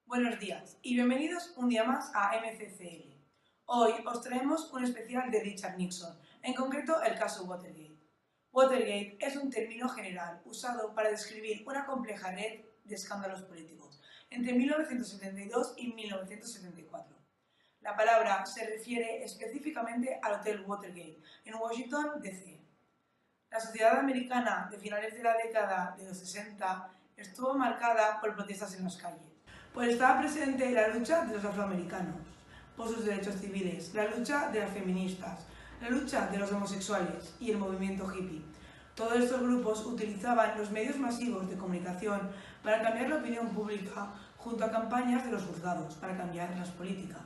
Buenos días y bienvenidos un día más a MCCL. Hoy os traemos un especial de Richard Nixon, en concreto el caso Watergate. Watergate es un término general usado para describir una compleja red de escándalos políticos entre 1972 y 1974. La palabra se refiere específicamente al Hotel Watergate en Washington, D.C. La sociedad americana de finales de la década de los 60 estuvo marcada por protestas en las calles, pues estaba presente la lucha de los afroamericanos por sus derechos civiles, la lucha de las feministas, la lucha de los homosexuales y el movimiento hippie. Todos estos grupos utilizaban los medios masivos de comunicación para cambiar la opinión pública junto a campañas de los juzgados para cambiar las políticas.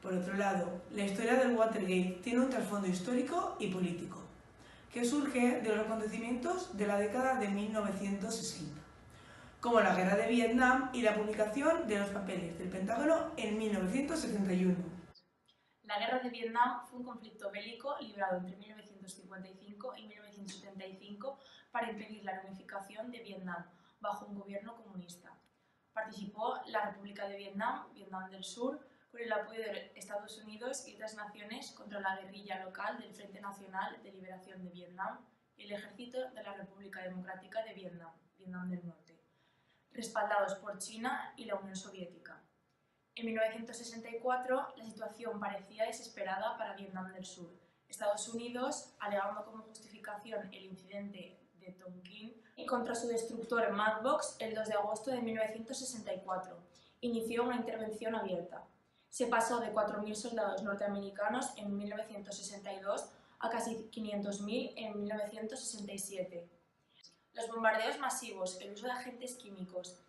Por otro lado, la historia del Watergate tiene un trasfondo histórico y político, que surge de los acontecimientos de la década de 1960, como la Guerra de Vietnam y la publicación de los papeles del Pentágono en 1971. La Guerra de Vietnam fue un conflicto bélico librado entre 1955 y 1975 para impedir la reunificación de Vietnam bajo un gobierno comunista. Participó la República de Vietnam, Vietnam del Sur, con el apoyo de Estados Unidos y otras naciones contra la guerrilla local del Frente Nacional de Liberación de Vietnam y el Ejército de la República Democrática de Vietnam, Vietnam del Norte, respaldados por China y la Unión Soviética. En 1964, la situación parecía desesperada para Vietnam del Sur. Estados Unidos, alegando como justificación el incidente de Tonkin contra su destructor Matchbox el 2 de agosto de 1964, inició una intervención abierta. Se pasó de 4.000 soldados norteamericanos en 1962 a casi 500.000 en 1967. Los bombardeos masivos, el uso de agentes químicos,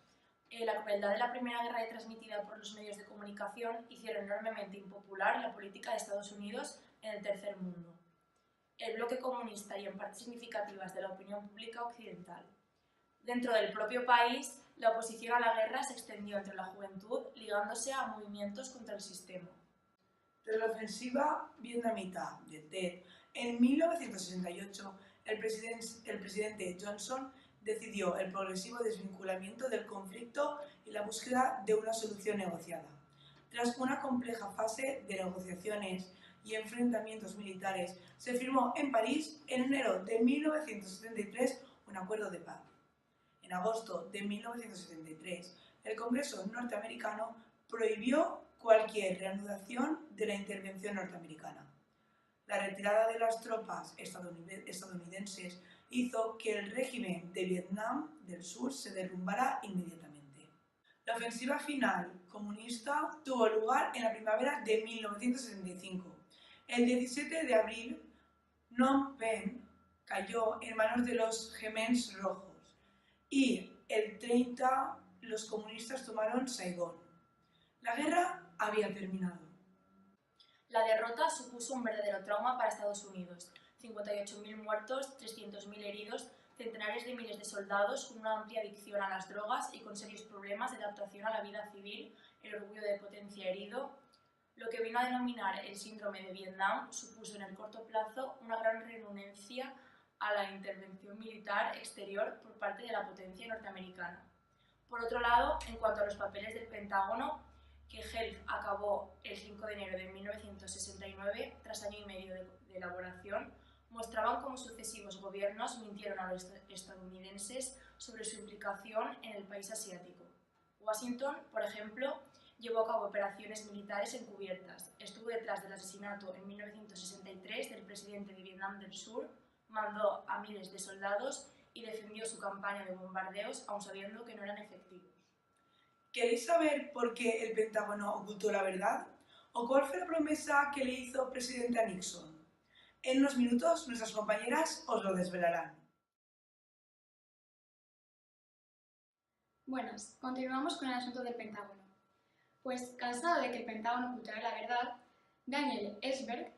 la crueldad de la Primera Guerra transmitida por los medios de comunicación hicieron enormemente impopular la política de Estados Unidos en el Tercer Mundo, el bloque comunista y en partes significativas de la opinión pública occidental. Dentro del propio país, la oposición a la guerra se extendió entre la juventud, ligándose a movimientos contra el sistema. Tras la ofensiva vietnamita de Tet, en 1968, el presidente Johnson decidió el progresivo desvinculamiento del conflicto y la búsqueda de una solución negociada. Tras una compleja fase de negociaciones y enfrentamientos militares, se firmó en París en enero de 1973 un acuerdo de paz. En agosto de 1973, el Congreso norteamericano prohibió cualquier reanudación de la intervención norteamericana. La retirada de las tropas estadounidenses hizo que el régimen de Vietnam del Sur se derrumbara inmediatamente. La ofensiva final comunista tuvo lugar en la primavera de 1975. El 17 de abril, Phnom Penh cayó en manos de los Khmers rojos y el 30 los comunistas tomaron Saigón. La guerra había terminado. La derrota supuso un verdadero trauma para Estados Unidos. 58.000 muertos, 300.000 heridos, centenares de miles de soldados con una amplia adicción a las drogas y con serios problemas de adaptación a la vida civil, el orgullo de potencia herido. Lo que vino a denominar el síndrome de Vietnam supuso en el corto plazo una gran renuencia a la intervención militar exterior por parte de la potencia norteamericana. Por otro lado, en cuanto a los papeles del Pentágono, que Helf acabó el 5 de enero de 1969, tras año y medio de elaboración, mostraban cómo sucesivos gobiernos mintieron a los estadounidenses sobre su implicación en el país asiático. Washington, por ejemplo, llevó a cabo operaciones militares encubiertas, estuvo detrás del asesinato en 1963 del presidente de Vietnam del Sur, mandó a miles de soldados y defendió su campaña de bombardeos aun sabiendo que no eran efectivos. ¿Queréis saber por qué el Pentágono ocultó la verdad? ¿O cuál fue la promesa que le hizo el presidente a Nixon? En unos minutos nuestras compañeras os lo desvelarán. Buenas, continuamos con el asunto del Pentágono. Pues cansado de que el Pentágono ocultara la verdad, Daniel Ellsberg,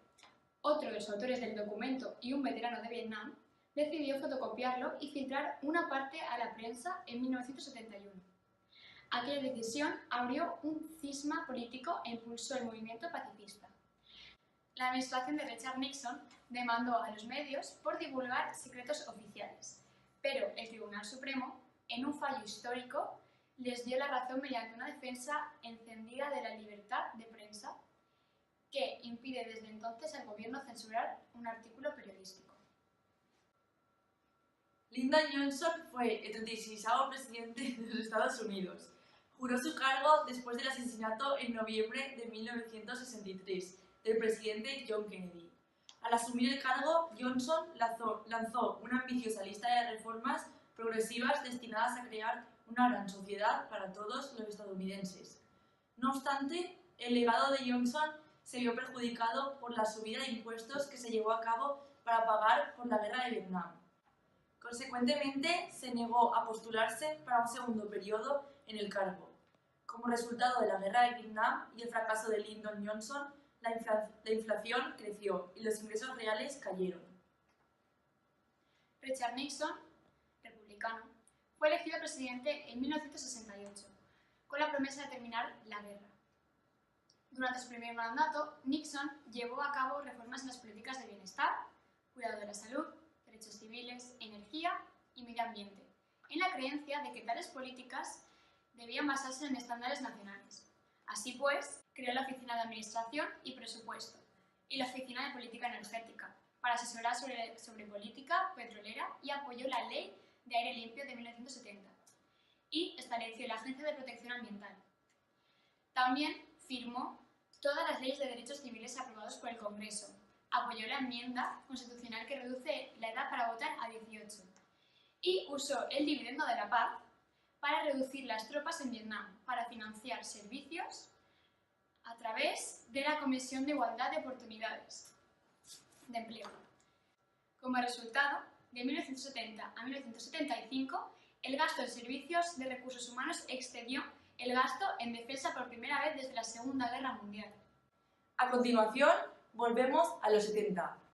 otro de los autores del documento y un veterano de Vietnam, decidió fotocopiarlo y filtrar una parte a la prensa en 1971. Aquella decisión abrió un cisma político e impulsó el movimiento pacifista. La administración de Richard Nixon demandó a los medios por divulgar secretos oficiales, pero el Tribunal Supremo, en un fallo histórico, les dio la razón mediante una defensa encendida de la libertad de prensa que impide desde entonces al gobierno censurar un artículo periodístico. Lyndon Johnson fue el 36º presidente de los Estados Unidos. Juró su cargo después del asesinato en noviembre de 1963 del presidente John Kennedy. Al asumir el cargo, Johnson lanzó una ambiciosa lista de reformas progresivas destinadas a crear una gran sociedad para todos los estadounidenses. No obstante, el legado de Johnson se vio perjudicado por la subida de impuestos que se llevó a cabo para pagar por la guerra de Vietnam. Consecuentemente, se negó a postularse para un segundo periodo en el cargo. Como resultado de la guerra de Vietnam y el fracaso de Lyndon Johnson, la inflación creció y los ingresos reales cayeron. Richard Nixon, republicano, fue elegido presidente en 1968, con la promesa de terminar la guerra. Durante su primer mandato, Nixon llevó a cabo reformas en las políticas de bienestar, cuidado de la salud, derechos civiles, energía y medio ambiente, en la creencia de que tales políticas debían basarse en estándares nacionales. Así pues, creó la Oficina de Administración y Presupuesto y la Oficina de Política Energética para asesorar sobre política petrolera y apoyó la Ley de Aire Limpio de 1970 y estableció la Agencia de Protección Ambiental. También firmó todas las leyes de derechos civiles aprobadas por el Congreso, apoyó la enmienda constitucional que reduce la edad para votar a 18 y usó el dividendo de la paz para reducir las tropas en Vietnam, para financiar servicios a través de la Comisión de Igualdad de Oportunidades de Empleo. Como resultado, de 1970 a 1975, el gasto en servicios de recursos humanos excedió el gasto en defensa por primera vez desde la Segunda Guerra Mundial. A continuación, volvemos a los 70.